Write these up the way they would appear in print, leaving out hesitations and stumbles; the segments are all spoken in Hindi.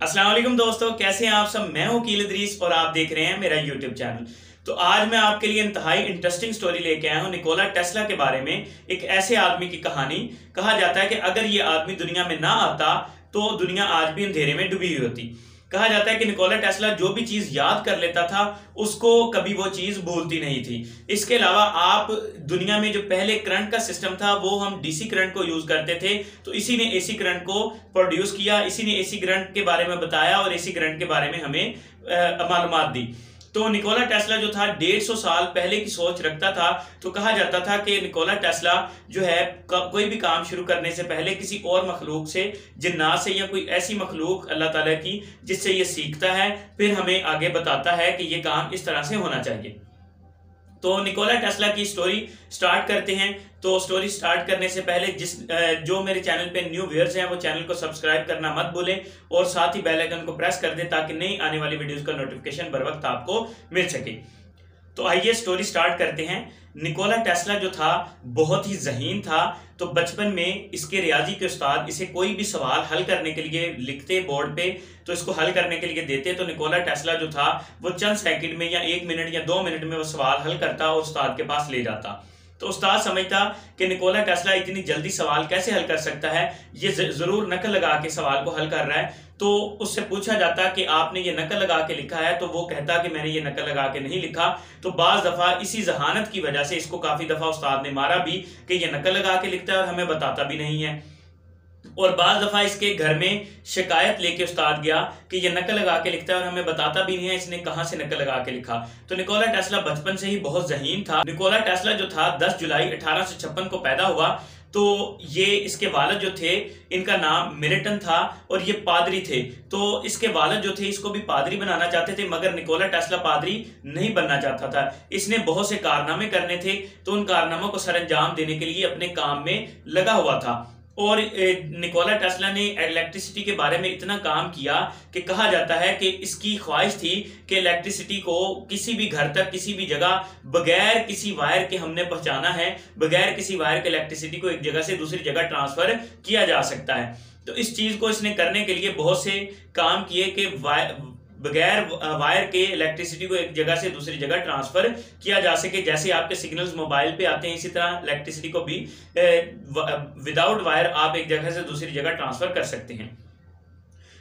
अस्सलाम वालेकुम दोस्तों, कैसे हैं आप सब। मैं हूं कील इदरीस और आप देख रहे हैं मेरा यूट्यूब चैनल। तो आज मैं आपके लिए इंतहाई इंटरेस्टिंग स्टोरी लेके आया हूं निकोला टेस्ला के बारे में। एक ऐसे आदमी की कहानी। कहा जाता है कि अगर ये आदमी दुनिया में ना आता तो दुनिया आज भी अंधेरे में डूबी हुई होती। कहा जाता है कि निकोला टेस्ला जो भी चीज याद कर लेता था उसको कभी वो चीज भूलती नहीं थी। इसके अलावा आप दुनिया में जो पहले करंट का सिस्टम था वो हम डीसी करंट को यूज करते थे, तो इसी ने एसी करंट को प्रोड्यूस किया, इसी ने एसी करंट के बारे में बताया और एसी करंट के बारे में हमें मालूमात दी। तो निकोला टेस्ला जो था 150 साल पहले की सोच रखता था। तो कहा जाता था कि निकोला टेस्ला जो है कोई भी काम शुरू करने से पहले किसी और मखलूक से, जिन्नात से या कोई ऐसी मखलूक अल्लाह ताला की जिससे ये सीखता है, फिर हमें आगे बताता है कि ये काम इस तरह से होना चाहिए। तो निकोला टेस्ला की स्टोरी स्टार्ट करते हैं। तो स्टोरी स्टार्ट करने से पहले जो मेरे चैनल पे न्यू व्यूअर्स हैं वो चैनल को सब्सक्राइब करना मत भूलें और साथ ही बेल आइकन को प्रेस कर दें ताकि नई आने वाली वीडियोस का नोटिफिकेशन बर वक्त आपको मिल सके। तो आइए स्टोरी स्टार्ट करते हैं। निकोला टेस्ला जो था बहुत ही ज़हीन था। तो बचपन में इसके रियाजी के उस्ताद इसे कोई भी सवाल हल करने के लिए लिखते बोर्ड पे, तो इसको हल करने के लिए देते, तो निकोला टेस्ला जो था वो चंद सेकंड में या 1 मिनट या 2 मिनट में वो सवाल हल करता और उस्ताद के पास ले जाता। तो उस्ताद समझता कि निकोला टेस्ला इतनी जल्दी सवाल कैसे हल कर सकता है, ये जरूर नकल लगा के सवाल को हल कर रहा है। तो उससे पूछा जाता कि आपने ये नकल लगा के लिखा है, तो वो कहता कि मैंने ये नकल लगा के नहीं लिखा। तो बाज दफा इसी जहानत की वजह से इसको काफी दफा उस्ताद ने मारा भी कि ये नकल लगा के लिखता है और हमें बताता भी नहीं है। और बाज दफा इसके घर में शिकायत लेके उस्ताद गया कि ये नकल लगा के लिखता है और हमें बताता भी नहीं है इसने कहां से नकल लगा के लिखा। तो निकोला टेस्ला बचपन से ही बहुत ज़हीन था। निकोला टेस्ला जो था 10 जुलाई 1856 को पैदा हुआ। तो ये इसके वालिद जो थे इनका नाम मिलिटन था और ये पादरी थे। तो इसके वालिद जो थे इसको भी पादरी बनाना चाहते थे, मगर निकोला टेस्ला पादरी नहीं बनना चाहता था। इसने बहुत से कारनामे करने थे, तो उन कारनामों को सरअंजाम देने के लिए अपने काम में लगा हुआ था। और निकोला टेस्ला ने इलेक्ट्रिसिटी के बारे में इतना काम किया कि कहा जाता है कि इसकी ख्वाहिश थी कि इलेक्ट्रिसिटी को किसी भी घर तक, किसी भी जगह बगैर किसी वायर के हमने पहुंचाना है, बगैर किसी वायर के इलेक्ट्रिसिटी को एक जगह से दूसरी जगह ट्रांसफर किया जा सकता है। तो इस चीज को इसने करने के लिए बहुत से काम किए कि बगैर वायर के इलेक्ट्रिसिटी को एक जगह से दूसरी जगह ट्रांसफर किया जा सके। जैसे आपके सिग्नल्स मोबाइल पे आते हैं, इसी तरह इलेक्ट्रिसिटी को भी विदाउट वायर आप एक जगह से दूसरी जगह ट्रांसफर कर सकते हैं।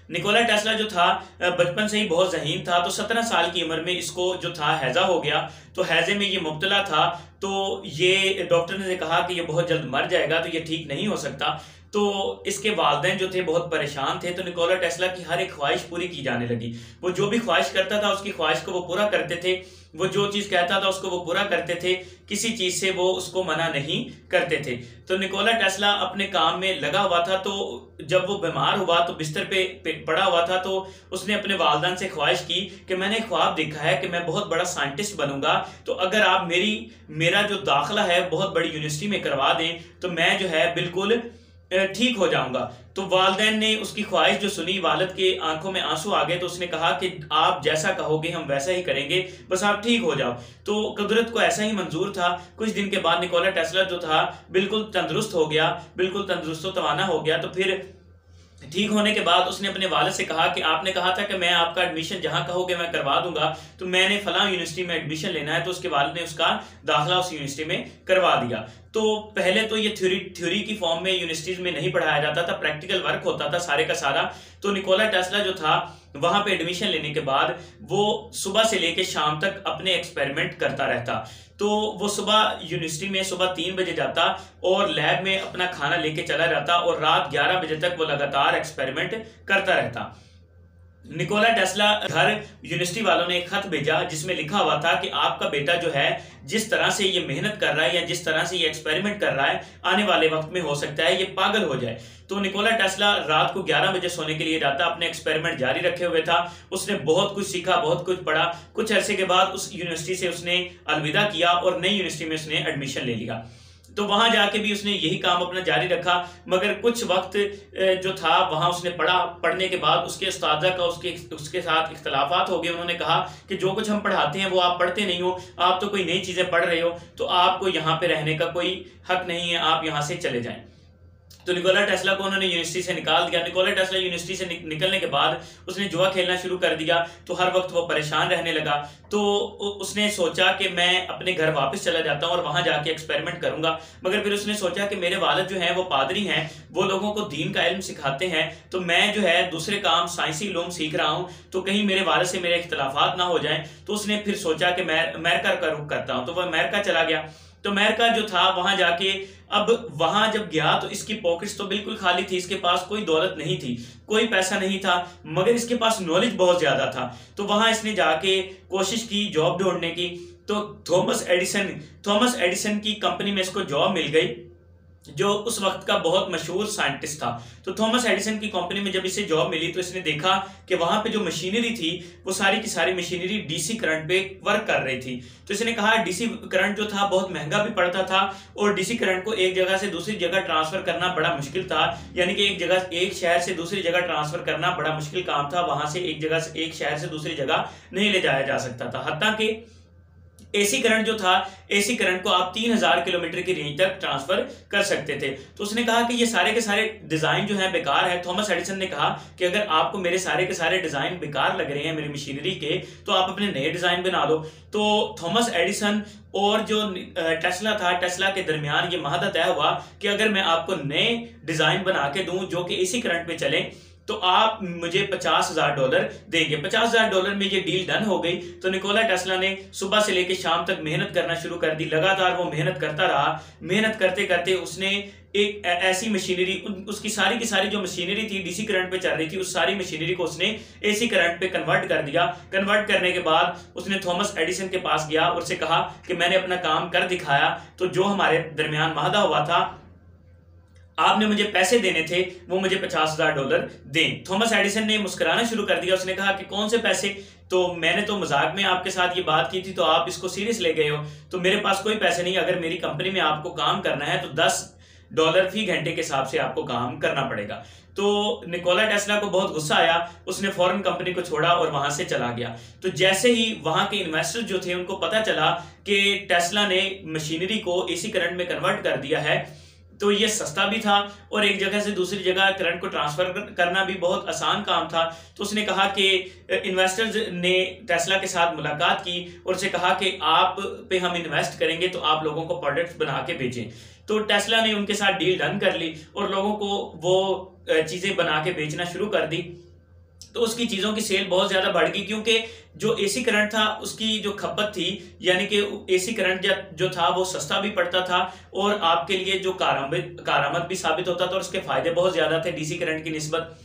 निकोला टेस्ला जो था बचपन से ही बहुत ज़हीन था। तो 17 साल की उम्र में इसको जो था हैजा हो गया। तो हैजे में ये मुब्तला था। तो ये डॉक्टर ने कहा कि ये बहुत जल्द मर जाएगा, तो ये ठीक नहीं हो सकता। तो इसके वालिदैन जो थे बहुत परेशान थे। तो निकोला टेस्ला की हर एक ख्वाहिश पूरी की जाने लगी। वो जो भी ख्वाहिश करता था उसकी ख्वाहिश को वो पूरा करते थे, वो जो चीज़ कहता था उसको वो पूरा करते थे, किसी चीज़ से वो उसको मना नहीं करते थे। तो निकोला टेस्ला अपने काम में लगा हुआ था। तो जब वो बीमार हुआ तो बिस्तर पे पड़ा हुआ था, तो उसने अपने वालिदैन से ख्वाहिश की कि मैंने ख्वाब देखा है कि मैं बहुत बड़ा साइंटिस्ट बनूंगा, तो अगर आप मेरा जो दाखिला है बहुत बड़ी यूनिवर्सिटी में करवा दें तो मैं जो है बिल्कुल ठीक हो जाऊंगा। तो वालिदैन ने उसकी ख्वाहिश जो सुनी, वालिद के आंखों में आंसू आ गए। तो उसने कहा कि आप जैसा कहोगे हम वैसा ही करेंगे, बस आप ठीक हो जाओ। तो कुदरत को ऐसा ही मंजूर था। कुछ दिन के बाद निकोला टेस्ला जो था बिल्कुल तंदुरुस्त हो गया, बिल्कुल तंदुरुस्त तवाना हो गया। तो फिर ठीक होने के बाद उसने अपने वालिद से कहा कि आपने कहा था कि मैं आपका एडमिशन जहां कहोगे मैं करवा दूंगा, तो मैंने फलां यूनिवर्सिटी में एडमिशन लेना है। तो उसके वालिद ने उसका दाखिला उस यूनिवर्सिटी में करवा दिया। तो पहले तो ये थ्योरी की फॉर्म में यूनिवर्सिटीज में नहीं पढ़ाया जाता था, प्रैक्टिकल वर्क होता था सारे का सारा। तो निकोला टेस्ला जो था वहां पे एडमिशन लेने के बाद वो सुबह से लेकर शाम तक अपने एक्सपेरिमेंट करता रहता। तो वो सुबह यूनिवर्सिटी में सुबह 3 बजे जाता और लैब में अपना खाना लेके चला जाता और रात 11 बजे तक वो लगातार एक्सपेरिमेंट करता रहता। निकोला टेस्ला घर यूनिवर्सिटी वालों ने एक खत भेजा जिसमें लिखा हुआ था कि आपका बेटा जो है जिस तरह से ये मेहनत कर रहा है या जिस तरह से ये एक्सपेरिमेंट कर रहा है, आने वाले वक्त में हो सकता है ये पागल हो जाए। तो निकोला टेस्ला रात को 11 बजे सोने के लिए जाता, अपने एक्सपेरिमेंट जारी रखे हुए था। उसने बहुत कुछ सीखा, बहुत कुछ पढ़ा। कुछ अरसे के बाद उस यूनिवर्सिटी से उसने अलविदा किया और नई यूनिवर्सिटी में उसने एडमिशन ले लिया। तो वहां जाके भी उसने यही काम अपना जारी रखा, मगर कुछ वक्त जो था वहां उसने पढ़ने के बाद उसके उस्तादा का उसके साथ इख्तलाफात हो गए। उन्होंने कहा कि जो कुछ हम पढ़ाते हैं वो आप पढ़ते नहीं हो, आप तो कोई नई चीजें पढ़ रहे हो, तो आपको यहाँ पे रहने का कोई हक नहीं है, आप यहाँ से चले जाएं। तो निकोला टेस्ला को उन्होंने यूनिवर्सिटी से निकाल दिया। निकोला टेस्ला यूनिवर्सिटी से निकलने के बाद उसने जुआ खेलना शुरू कर दिया, तो हर वक्त वो परेशान रहने लगा। तो उसने सोचा कि मैं अपने घर वापस चला जाता हूँ और वहां जाके एक्सपेरिमेंट करूंगा। मगर फिर उसने सोचा कि मेरे वालिद जो हैं वो पादरी हैं, वो लोगों को दीन का इल्म सिखाते हैं, तो मैं जो है दूसरे काम साइंसी इल्म सीख रहा हूँ, तो कहीं मेरे वालिद से मेरे इख्तलाफात ना हो जाएं। तो उसने फिर सोचा कि मैं अमेरिका का रुख करता हूँ, तो वह अमेरिका चला गया। तो अमेरिका जो था वहां जाके, अब वहां जब गया तो इसकी पॉकेट्स तो बिल्कुल खाली थी, इसके पास कोई दौलत नहीं थी, कोई पैसा नहीं था, मगर इसके पास नॉलेज बहुत ज्यादा था। तो वहां इसने जाके कोशिश की जॉब ढूंढने की। तो थॉमस एडिसन की कंपनी में इसको जॉब मिल गई, जो उस वक्त का बहुत मशहूर साइंटिस्ट था। तो थॉमस एडिसन की कंपनी में जब इसे जॉब मिली तो इसने देखा कि वहां पे जो मशीनरी थी वो सारी की सारी मशीनरी डीसी करंट पे वर्क कर रही थी। तो इसने कहा डीसी करंट जो था बहुत महंगा भी पड़ता था, और डीसी करंट को एक जगह से दूसरी जगह ट्रांसफर करना बड़ा मुश्किल था, यानी कि एक शहर से दूसरी जगह ट्रांसफर करना बड़ा मुश्किल काम था। वहां से एक शहर से दूसरी जगह नहीं ले जाया जा सकता था। हत्ता कि एसी करंट जो था, एसी करंट को आप 3000 किलोमीटर की रेंज तक ट्रांसफर कर सकते थे। तो उसने कहा कि ये सारे के सारे डिजाइन जो है बेकार है। थॉमस एडिसन ने कहा कि अगर आपको मेरे सारे के सारे डिजाइन बेकार लग रहे हैं मेरी मशीनरी के, तो आप अपने नए डिजाइन बना लो। तो थॉमस एडिसन और जो टेस्ला था, टेस्ला के दरमियान ये माहदा तय हुआ कि अगर मैं आपको नए डिजाइन बना के दूं जो कि एसी करंट पे चले, तो आप मुझे $50,000 देंगे। $50,000 में ये डील डन हो गई। तो निकोला टेस्ला ने सुबह से लेकर शाम तक मेहनत करना शुरू कर दी। लगातार वो मेहनत करता रहा। मेहनत करते करते उसने एक ऐसी मशीनरी, उसकी सारी की सारी जो मशीनरी थी डीसी करंट पे चल रही थी, उस सारी मशीनरी को उसने एसी करंट पे कन्वर्ट कर दिया। कन्वर्ट करने के बाद उसने थॉमस एडिसन के पास गया और उससे कहा कि मैंने अपना काम कर दिखाया, तो जो हमारे दरमियान वादा हुआ था, आपने मुझे पैसे देने थे, वो मुझे $50,000 दें। थॉमस एडिसन ने मुस्कुराना शुरू कर दिया। उसने कहा कि कौन से पैसे? तो मैंने तो मजाक में आपके साथ ये बात की थी, तो आप इसको सीरियस ले गए हो। तो मेरे पास कोई पैसे नहीं, अगर मेरी कंपनी में आपको काम करना है तो $10 फी घंटे के हिसाब से आपको काम करना पड़ेगा। तो निकोला टेस्ला को बहुत गुस्सा आया, उसने फौरन कंपनी को छोड़ा और वहां से चला गया। तो जैसे ही वहां के इन्वेस्टर जो थे उनको पता चला कि टेस्ला ने मशीनरी को एसी करंट में कन्वर्ट कर दिया है, तो ये सस्ता भी था और एक जगह से दूसरी जगह करंट को ट्रांसफर करना भी बहुत आसान काम था। तो उसने कहा कि इन्वेस्टर्स ने टेस्ला के साथ मुलाकात की और उसे कहा कि आप पे हम इन्वेस्ट करेंगे तो आप लोगों को प्रोडक्ट्स बना के बेचें। तो टेस्ला ने उनके साथ डील डन कर ली और लोगों को वो चीजें बना के बेचना शुरू कर दी। तो उसकी चीजों की सेल बहुत ज्यादा बढ़ गई, क्योंकि जो एसी करंट था उसकी जो खपत थी, यानी कि एसी करंट जो था वो सस्ता भी पड़ता था और आपके लिए जो कारआमद भी साबित होता था, और उसके फायदे बहुत ज्यादा थे डीसी करंट की निस्बत,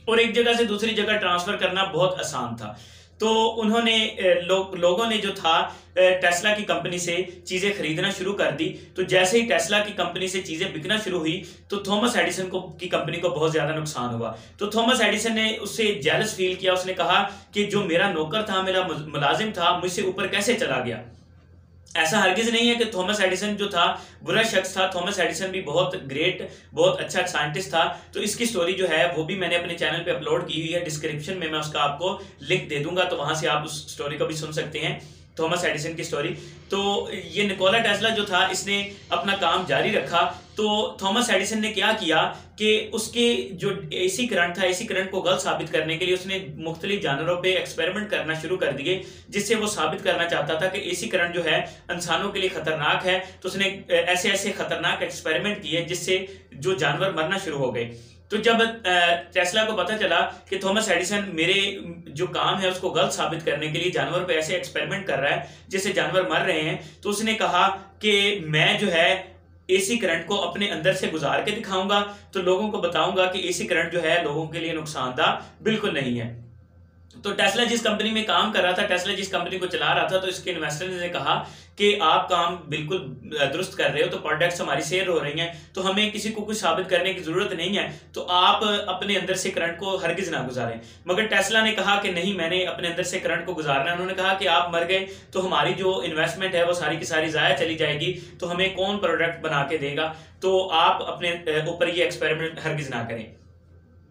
और एक जगह से दूसरी जगह ट्रांसफर करना बहुत आसान था। तो उन्होंने लोगों ने जो था टेस्ला की कंपनी से चीजें खरीदना शुरू कर दी। तो जैसे ही टेस्ला की कंपनी से चीजें बिकना शुरू हुई तो थॉमस एडिसन की कंपनी को बहुत ज्यादा नुकसान हुआ। तो थॉमस एडिसन ने उससे जेलस फील किया। उसने कहा कि जो मेरा नौकर था, मेरा मुलाजिम था, मुझसे ऊपर कैसे चला गया। ऐसा हरगिज नहीं है कि थॉमस एडिसन जो था बुरा शख्स था। थॉमस एडिसन भी बहुत ग्रेट, बहुत अच्छा साइंटिस्ट था। तो इसकी स्टोरी जो है वो भी मैंने अपने चैनल पे अपलोड की हुई है। डिस्क्रिप्शन में मैं उसका आपको लिंक दे दूंगा, तो वहां से आप उस स्टोरी को भी सुन सकते हैं, थॉमस एडिसन की स्टोरी। तो ये निकोला टेस्ला जो था इसने अपना काम जारी रखा। तो थॉमस एडिसन ने क्या किया कि उसके जो एसी करंट था, एसी करंट को गलत साबित करने के लिए उसने मुख्तलिफ जानवरों पे एक्सपेरिमेंट करना शुरू कर दिए, जिससे वो साबित करना चाहता था कि एसी करंट जो है इंसानों के लिए खतरनाक है। तो उसने ऐसे ऐसे खतरनाक एक्सपेरिमेंट किए जिससे जो जानवर मरना शुरू हो गए। तो जब टेस्ला को पता चला कि थॉमस एडिसन मेरे जो काम है उसको गलत साबित करने के लिए जानवर पे ऐसे एक्सपेरिमेंट कर रहा है जिससे जानवर मर रहे हैं, तो उसने कहा कि मैं जो है एसी करंट को अपने अंदर से गुजार के दिखाऊंगा, तो लोगों को बताऊंगा कि एसी करंट जो है लोगों के लिए नुकसानदाह बिल्कुल नहीं है। तो टेस्ला जिस कंपनी में काम कर रहा था, टेस्ला जिस कंपनी को चला रहा था, तो इसके इन्वेस्टर ने कहा कि आप काम बिल्कुल दुरुस्त कर रहे हो, तो प्रोडक्ट्स हमारी सेल हो रही हैं, तो हमें किसी को कुछ साबित करने की जरूरत नहीं है, तो आप अपने अंदर से करंट को हरगिज ना गुजारें। मगर टेस्ला ने कहा कि नहीं, मैंने अपने अंदर से करंट को गुजारना है। उन्होंने कहा कि आप मर गए तो हमारी जो इन्वेस्टमेंट है वो सारी की सारी जाया चली जाएगी, तो हमें कौन प्रोडक्ट बना के देगा, तो आप अपने ऊपर ये एक्सपेरिमेंट हरगिज ना करें।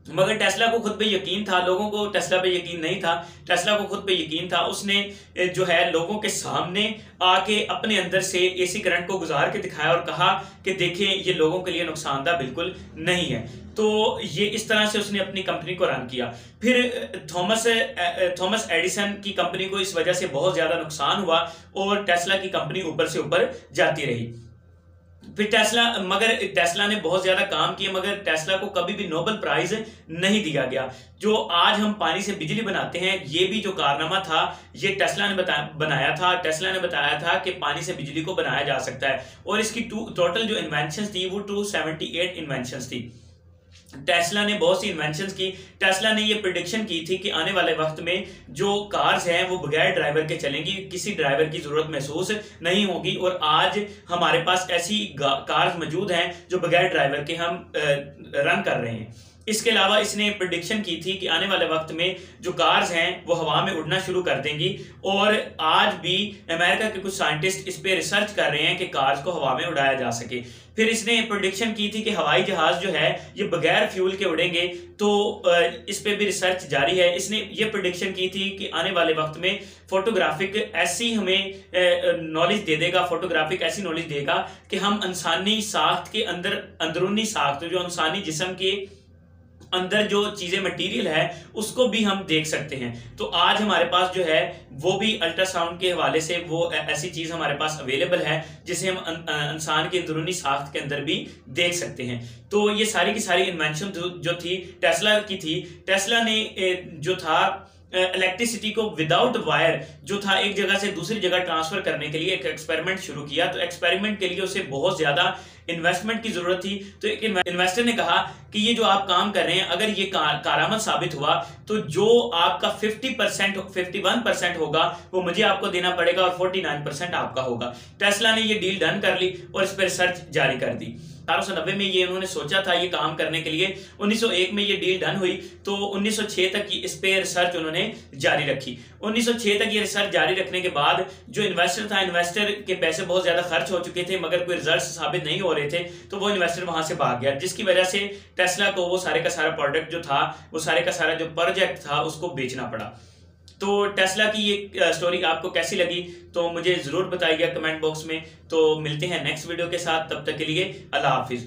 मगर टेस्ला को खुद पे यकीन था, लोगों को टेस्ला पे यकीन नहीं था। टेस्ला को खुद पे यकीन था। उसने जो है लोगों के सामने आके अपने अंदर से एसी करंट को गुजार के दिखाया और कहा कि देखें ये लोगों के लिए नुकसानदा बिल्कुल नहीं है। तो ये इस तरह से उसने अपनी कंपनी को रन किया। फिर थॉमस एडिसन की कंपनी को इस वजह से बहुत ज्यादा नुकसान हुआ और टेस्ला की कंपनी ऊपर से ऊपर जाती रही। फिर टेस्ला ने बहुत ज्यादा काम किया, मगर टेस्ला को कभी भी नोबेल प्राइज नहीं दिया गया। जो आज हम पानी से बिजली बनाते हैं, ये भी जो कारनामा था ये टेस्ला ने बनाया था। टेस्ला ने बताया था कि पानी से बिजली को बनाया जा सकता है, और इसकी टोटल जो इन्वेंशंस थी वो 278 इन्वेंशंस थी। टेस्ला ने बहुत सी इन्वेंशंस की। टेस्ला ने ये प्रिडिक्शन की थी कि आने वाले वक्त में जो कार्स हैं वो बगैर ड्राइवर के चलेंगी, किसी ड्राइवर की जरूरत महसूस नहीं होगी। और आज हमारे पास ऐसी कार्स मौजूद हैं जो बगैर ड्राइवर के हम रन कर रहे हैं। इसके अलावा इसने प्रिडिक्शन की थी कि आने वाले वक्त में जो कार्स हैं वो हवा में उड़ना शुरू कर देंगी, और आज भी अमेरिका के कुछ साइंटिस्ट इस पे रिसर्च कर रहे हैं कि कार्स को हवा में उड़ाया जा सके। फिर इसने प्रिडिक्शन की थी कि हवाई जहाज जो है ये बगैर फ्यूल के उड़ेंगे, तो इस पे भी रिसर्च जारी है। इसने ये प्रिडिक्शन की थी कि आने वाले वक्त में फोटोग्राफिक ऐसी हमें नॉलेज दे देगा, फोटोग्राफिक ऐसी नॉलेज देगा कि हम इंसानी साख्त के अंदरूनी साख्त, जो इंसानी जिस्म के अंदर जो चीजें मटेरियल है उसको भी हम देख सकते हैं। तो आज हमारे पास जो है वो भी अल्ट्रासाउंड के हवाले से वो ऐसी चीज हमारे पास अवेलेबल है जिसे हम इंसान के अंदरूनी साख्त के अंदर भी देख सकते हैं। तो ये सारी की सारी इन्वेंशन जो थी टेस्ला की थी। टेस्ला ने जो था इलेक्ट्रिसिटी को विदाउट वायर जो था एक जगह से दूसरी जगह ट्रांसफर करने के लिए एक एक्सपेरिमेंट शुरू किया। तो एक्सपेरिमेंट के लिए उसे बहुत ज्यादा इन्वेस्टमेंट की जरूरत थी। तो एक इन्वेस्टर ने कहा कि ये जो आप काम कर रहे हैं, अगर ये कारामद साबित हुआ तो जो आपका 51% होगा वो मुझे आपको देना पड़ेगा और 49% आपका होगा। टेस्ला ने ये डील डन कर ली और इस पर रिसर्च जारी कर दी। 1890 में ये उन्होंने सोचा था ये काम करने के लिए। 1901 में ये डील डन हुई, तो 1906 तक इस पे रिसर्च उन्होंने जारी रखी। 1906 तक ये रिसर्च जारी रखने के बाद जो इन्वेस्टर था, इन्वेस्टर के पैसे बहुत ज्यादा खर्च हो चुके थे मगर कोई रिजल्ट साबित नहीं हो रहे थे, तो वो इन्वेस्टर वहां से भाग गया, जिसकी वजह से टेस्ला को वो सारे का सारा प्रोडक्ट जो था, वो सारे का सारा जो प्रोजेक्ट था उसको बेचना पड़ा। तो टेस्ला की ये स्टोरी आपको कैसी लगी तो मुझे जरूर बताइएगा कमेंट बॉक्स में। तो मिलते हैं नेक्स्ट वीडियो के साथ, तब तक के लिए अल्लाह हाफिज।